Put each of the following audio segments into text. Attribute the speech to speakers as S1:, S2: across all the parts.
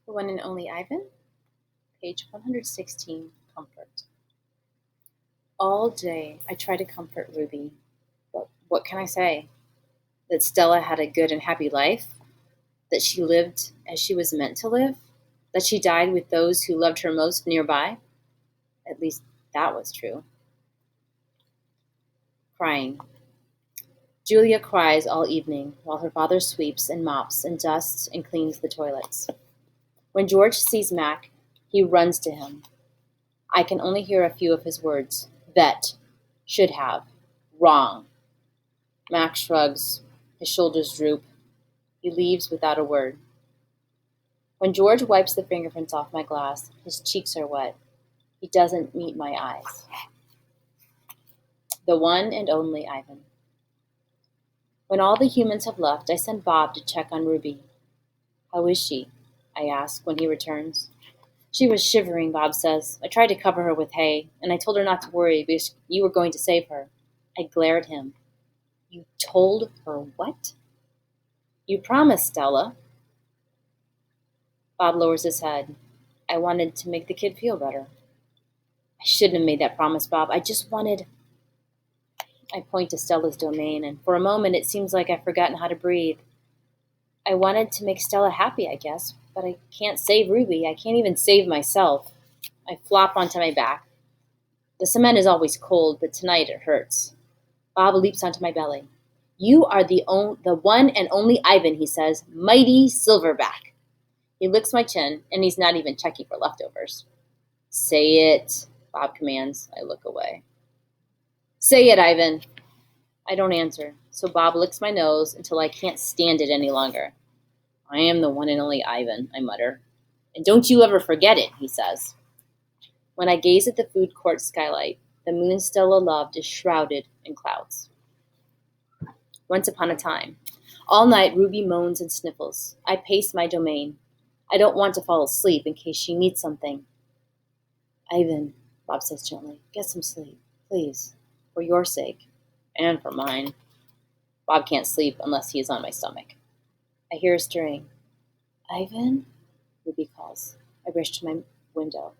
S1: The one and only Ivan, page 116, comfort. All day I try to comfort Ruby, but what can I say? That Stella had a good and happy life? That she lived as she was meant to live? That she died with those who loved her most nearby? At least that was true. Crying. Julia cries all evening while her father sweeps and mops and dusts and cleans the toilets. When George sees Mac, he runs to him. I can only hear a few of his words. Vet. Should have. Wrong. Mac shrugs. His shoulders droop. He leaves without a word. When George wipes the fingerprints off my glass, his cheeks are wet. He doesn't meet my eyes. The one and only Ivan. When all the humans have left, I send Bob to check on Ruby. How is she? I ask when he returns. She was shivering, Bob says. I tried to cover her with hay, and I told her not to worry because you were going to save her. I glare at him. You told her what? You promised, Stella. Bob lowers his head. I wanted to make the kid feel better. I shouldn't have made that promise, Bob. I just wanted... I point to Stella's domain, and for a moment it seems like I've forgotten how to breathe. I wanted to make Stella happy, I guess, but I can't save Ruby. I can't even save myself. I flop onto my back. The cement is always cold, but tonight it hurts. Bob leaps onto my belly. You are the one and only Ivan, he says. Mighty Silverback. He licks my chin, and he's not even checking for leftovers. Say it, Bob commands. I look away. Say it, Ivan. I don't answer, so Bob licks my nose until I can't stand it any longer. I am the one and only Ivan, I mutter. And don't you ever forget it, he says. When I gaze at the food court skylight, the moon Stella loved is shrouded in clouds. Once upon a time. All night, Ruby moans and sniffles. I pace my domain. I don't want to fall asleep in case she needs something. Ivan, Bob says gently, get some sleep, please, for your sake, and for mine. Bob can't sleep unless he is on my stomach. I hear her stirring. Ivan? Ruby calls. I rush to my window.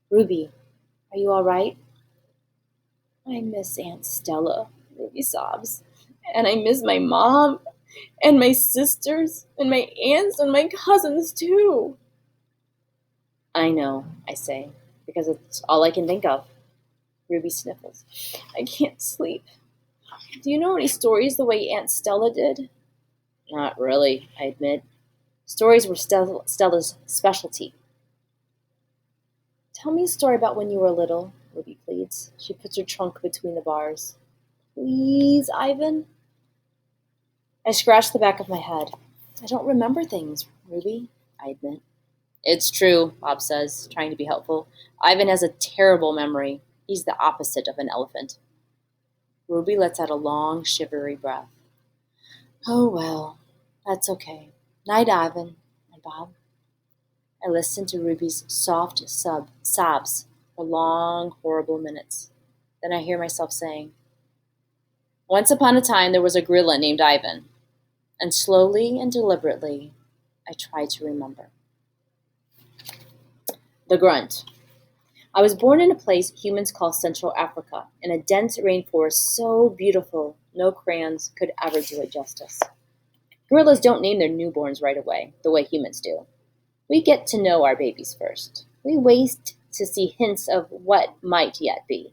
S1: Ruby, are you all right? I miss Aunt Stella, Ruby sobs. And I miss my mom, and my sisters, and my aunts, and my cousins, too. I know, I say, because it's all I can think of. Ruby sniffles. I can't sleep. Do you know any stories the way Aunt Stella did? Not really, I admit. Stories were Stella's specialty. Tell me a story about when you were little, Ruby pleads. She puts her trunk between the bars. Please, Ivan? I scratch the back of my head. I don't remember things, Ruby, I admit. It's true, Bob says, trying to be helpful. Ivan has a terrible memory. He's the opposite of an elephant. Ruby lets out a long, shivery breath. Oh, well, that's okay. Night, Ivan and Bob. I listen to Ruby's soft sobs for long, horrible minutes. Then I hear myself saying, Once upon a time there was a gorilla named Ivan. And slowly and deliberately, I try to remember. The grunt. I was born in a place humans call Central Africa, in a dense rainforest so beautiful no crayons could ever do it justice. Gorillas don't name their newborns right away, the way humans do. We get to know our babies first. We wait to see hints of what might yet be.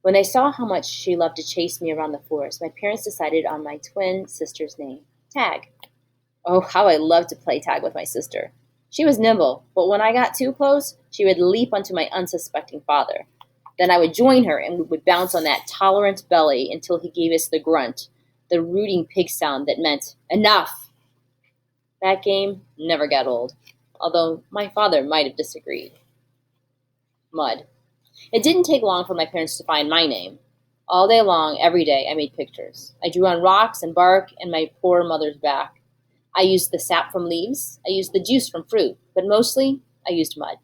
S1: When they saw how much she loved to chase me around the forest, my parents decided on my twin sister's name, Tag. Oh, how I loved to play tag with my sister. She was nimble, but when I got too close, she would leap onto my unsuspecting father. Then I would join her and we would bounce on that tolerant belly until he gave us the grunt, the rooting pig sound that meant, enough! That game never got old, although my father might have disagreed. Mud. It didn't take long for my parents to find my name. All day long, every day, I made pictures. I drew on rocks and bark and my poor mother's back. I used the sap from leaves. I used the juice from fruit. But mostly, I used mud.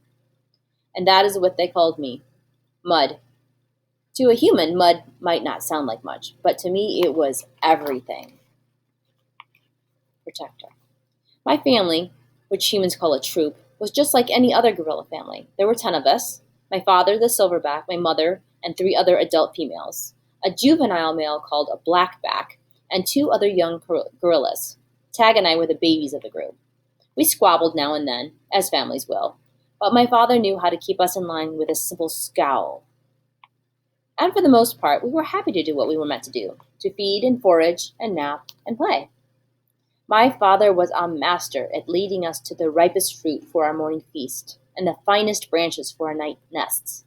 S1: And that is what they called me. Mud. To a human, mud might not sound like much, but to me, it was everything. Protector. My family, which humans call a troop, was just like any other gorilla family. There were 10 of us: my father, the silverback, my mother, and 3 other adult females, a juvenile male called a blackback, and 2 other young gorillas. Tag and I were the babies of the group. We squabbled now and then, as families will, but my father knew how to keep us in line with a simple scowl. And for the most part, we were happy to do what we were meant to do: to feed and forage and nap and play. My father was a master at leading us to the ripest fruit for our morning feast and the finest branches for our night nests.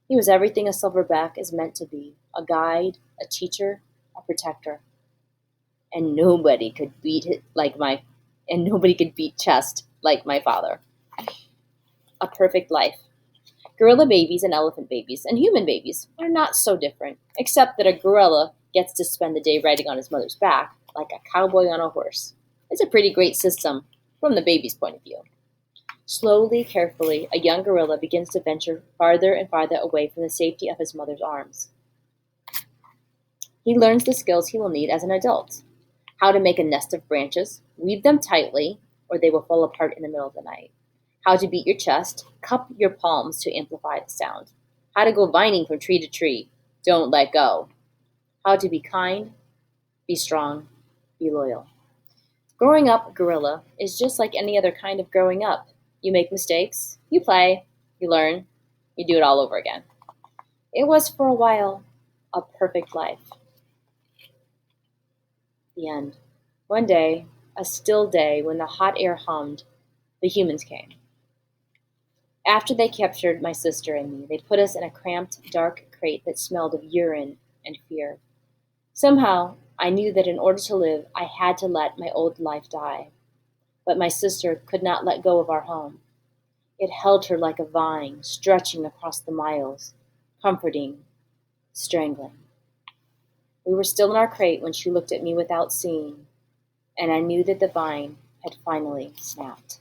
S1: He was everything a silverback is meant to be: a guide, a teacher, a protector. And nobody could beat it like my and nobody could beat chest like my father. A perfect life. Gorilla babies and elephant babies and human babies are not so different, except that a gorilla gets to spend the day riding on his mother's back like a cowboy on a horse. It's a pretty great system from the baby's point of view. Slowly, carefully, a young gorilla begins to venture farther and farther away from the safety of his mother's arms. He learns the skills he will need as an adult: how to make a nest of branches, weave them tightly, or they will fall apart in the middle of the night; how to beat your chest, cup your palms to amplify the sound; how to go vining from tree to tree, don't let go; how to be kind, be strong, be loyal. Growing up gorilla is just like any other kind of growing up. You make mistakes, you play, you learn, you do it all over again. It was, for a while, a perfect life. The end. One day, a still day when the hot air hummed, the humans came. After they captured my sister and me, they put us in a cramped, dark crate that smelled of urine and fear. Somehow, I knew that in order to live, I had to let my old life die. But my sister could not let go of our home. It held her like a vine, stretching across the miles, comforting, strangling. We were still in our crate when she looked at me without seeing, and I knew that the vine had finally snapped.